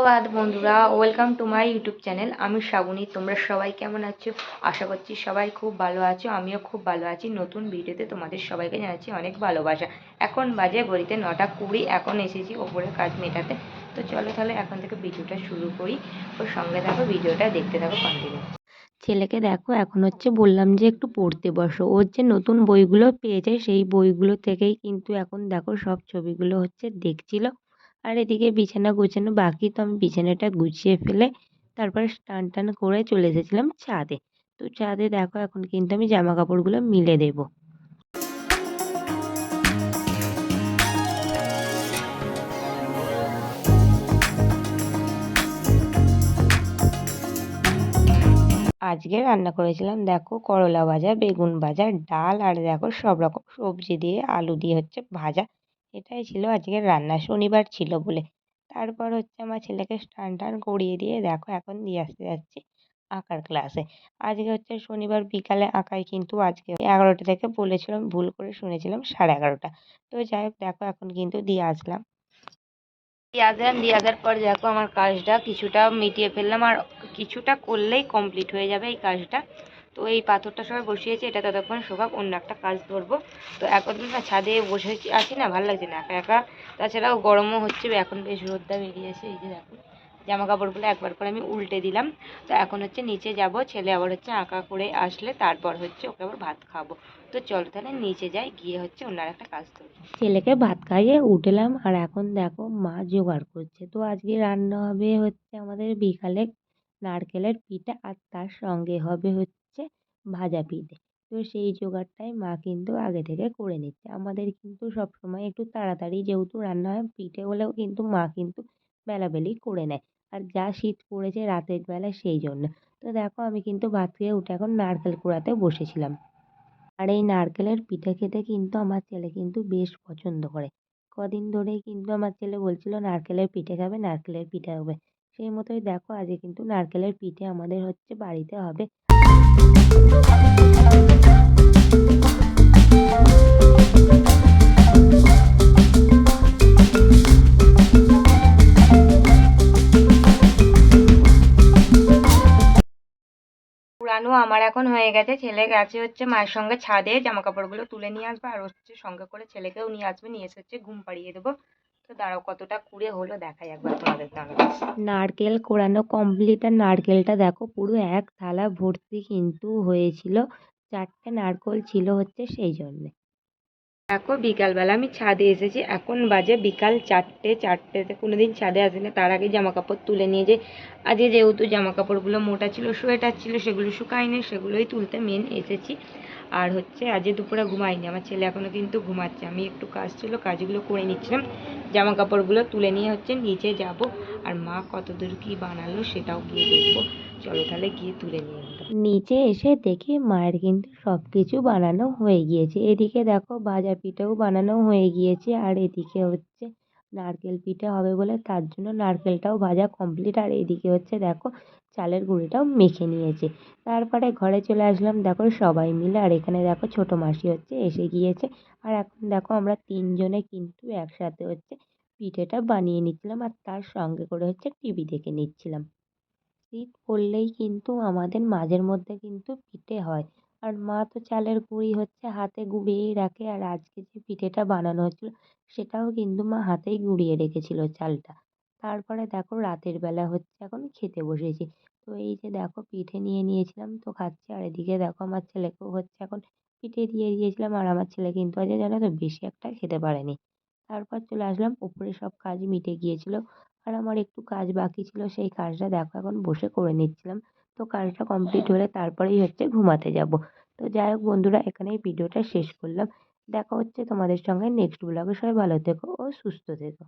সুপ্রভাত বন্ধুরা, welcome to my YouTube channel. আমি শ্রাবণী। তোমরা সবাই কেমন আছো? আশা করছি সবাই খুব ভালো আছো। আমিও খুব ভালো আছি। নতুন ভিডিওতে তোমাদের সবাইকে জানাচ্ছি অনেক ভালোবাসা। এখন বাজে ঘড়িতে 9:20। এখন এসেছি ওপরের কাজ মেটাতে। তো চলো তাহলে এখন থেকে ভিডিওটা শুরু করি। ওর সঙ্গে থাকো, ভিডিওটা দেখতে থাকো কন্টিনিউ। ছেলেকে দেখো, এখন বললাম যে একটু পড়তে বসো। ওর যে নতুন বইগুলো পেয়েছে সেই বইগুলো থেকেই কিন্তু এখন দেখো সব ছবিগুলো দেখছিল। আর এদিকে বিছানা গোছানো বাকি, তো আমি বিছানাটা গুছিয়ে ফেলে তারপরে স্নান টান করে চলে এসেছিলাম ছাদে। তো ছাদে দেখো এখন কিন্তু আমি জামা কাপড়গুলো মিলে দেবো। আজকে রান্না করেছিলাম দেখো করলা ভাজা, বেগুন ভাজা, ডাল, আর দেখো সব রকম সবজি দিয়ে আলু দিয়ে ভাজা। এটাই ছিল আজকের রান্না, শনিবার ছিল বলে। তারপর আমার ছেলেকে স্নান টান করিয়ে দিয়ে দেখো এখন দিয়ে আসতে যাচ্ছি আঁকার ক্লাসে। আজকে শনিবার বিকালে আঁকায়, কিন্তু আজকে 11টা থেকে বলেছিলাম, ভুল করে শুনেছিলাম 11:30। তো যাই হোক দেখো এখন কিন্তু দিয়ে আসলাম। দিয়ে আসার পর দেখো আমার কাজটা কিছুটা মিটিয়ে ফেললাম, আর কিছুটা করলেই কমপ্লিট হয়ে যাবে এই কাজটা। তো এই পাথরটা সবাই বসিয়েছি, এটা ততক্ষণ শোকাক, অন্য একটা কাজ ধরবো। তো এখন না ছাদে বসে আছি না, ভালো লাগছে না একা একা। তাছাড়াও গরমও হচ্ছে, এখন বেশ রোদটা বেরিয়েছে। এই যে দেখো জামা কাপড়গুলো একবার করে আমি উল্টে দিলাম। তো এখন নিচে যাব, ছেলে আবার আঁকা করে আসলে তারপর ওকে আবার ভাত খাবো। তো চলো তাহলে নিচে যাই, গিয়ে অন্য একটা কাজ করি। ছেলেকে ভাত খাইয়ে উঠলাম, আর এখন দেখো মা জোগাড় করছে। তো আজকে রান্না হবে আমাদের বিকালে নারকেলের পিঠা, আর তার সঙ্গে হবে ভাজা পিঠে। তো সেই জোগাড়টাই মা কিন্তু আগে থেকে করে নিচ্ছে। আমাদের কিন্তু সবসময় একটু তাড়াতাড়ি যেহেতু রান্না হয়, পিঠে হলেও কিন্তু মা কিন্তু বেলাবেলি করে নেয়। আর যা শীত পড়েছে রাতের বেলা, সেই জন্য। তো দেখো আমি কিন্তু ভাত খেয়ে উঠে এখন নারকেল কুড়াতে বসেছিলাম। আর এই নারকেলের পিঠে খেতে কিন্তু আমার ছেলে কিন্তু বেশ পছন্দ করে। কদিন ধরেই কিন্তু আমার ছেলে বলছিল নারকেলের পিঠে খাবে, নারকেলের পিঠে হবে। সেই মতোই দেখো আজকে কিন্তু নারকেলের পিঠে আমাদের বাড়িতে হবে। পুরানো আমার এখন হয়ে গেছে। ছেলে গেছে মায়ের সঙ্গে ছাদে, জামা কাপড়গুলো তুলে নিয়ে আসবে, আর সঙ্গে করে ছেলেকেও নিয়ে আসবে, নিয়ে এসে ঘুম পাড়িয়ে দেবো। তো দাঁড়াও কতটা কুড়ে হলো দেখাই একবার তোমাদের। নারকেল কোড়ানো কমপ্লিট, আর নারকেলটা দেখো পুরো এক থালা ভর্তি কিন্তু হয়েছিল। 4টে নারকেল ছিল সেই জন্যে। দেখো বিকালবেলা আমি ছাদে এসেছি, এখন বাজে বিকাল 4টে। 4টেতে কোনোদিন ছাদে আসি না, তার আগে জামা কাপড় তুলে নিয়ে যাই। আজকে যেহেতু জামা কাপড়গুলো মোটা ছিল, সোয়েটার ছিল, সেগুলো শুকায়নি, সেগুলোই তুলতে মেন এসেছি। আর আজকে দুপুরে ঘুমাইনি, আমার ছেলে এখনও কিন্তু ঘুমাচ্ছে। আমি একটু কাজ ছিল, কাজগুলো করে নিচ্ছিলাম। জামা কাপড়গুলো তুলে নিয়ে নিচে যাব, আর মা কতদূর কি বানালো সেটাও গিয়ে দেখবো। চলো তাহলে গিয়ে তুলে নিয়ে এলো। নিচে এসে দেখি মায়ের কিন্তু সব কিছু বানানো হয়ে গিয়েছে। এদিকে দেখো ভাজা পিঠেও বানানো হয়ে গিয়েছে, আর এদিকে নারকেল পিঠে হবে বলে তার জন্য নারকেলটাও ভাজা কমপ্লিট। আর এদিকে দেখো চালের গুঁড়িটাও মেখে নিয়েছে। তারপরে ঘরে চলে আসলাম দেখো সবাই মিলে, আর এখানে দেখো ছোটো মাসি এসে গিয়েছে। আর এখন দেখো আমরা 3জনে কিন্তু একসাথে পিঠেটা বানিয়ে নিচ্ছিলাম, আর তার সঙ্গে করে টিভি দেখে নিচ্ছিলাম। শীত পড়লেই কিন্তু আমাদের মাঝের মধ্যে কিন্তু পিঠে হয়। আর মা তো চালের গুঁড়ি হাতে গুঁড়িয়েই রাখে, আর আজকে যে পিঠেটা বানানো হচ্ছিল সেটাও কিন্তু মা হাতেই গুঁড়িয়ে রেখেছিল চালটা। তারপরে দেখো রাতের বেলা এখন খেতে বসেছি। তো এই যে দেখো পিঠে নিয়ে নিয়েছিলাম, তো খাচ্ছি। আর এদিকে দেখো আমার ছেলেকেও এখন পিঠে দিয়ে দিয়েছিলাম, আর আমার ছেলে কিন্তু আজ জানো তো বেশি একটা খেতে পারেনি। তারপর চলে আসলাম উপরে, সব কাজ মিটে গিয়েছিল। আর আমার একটু কাজ বাকি ছিল, সেই কাজটা দেখো এখন বসে করে নিচ্ছিলাম। তো কাজটা কমপ্লিট হলে তারপরেই ঘুমাতে যাব। তো যাই হোক বন্ধুরা, এখানেই ভিডিওটা শেষ করলাম। দেখা তোমাদের সঙ্গে নেক্সট ব্লগে। সবাই ভালো থেকো ও সুস্থ থেকো।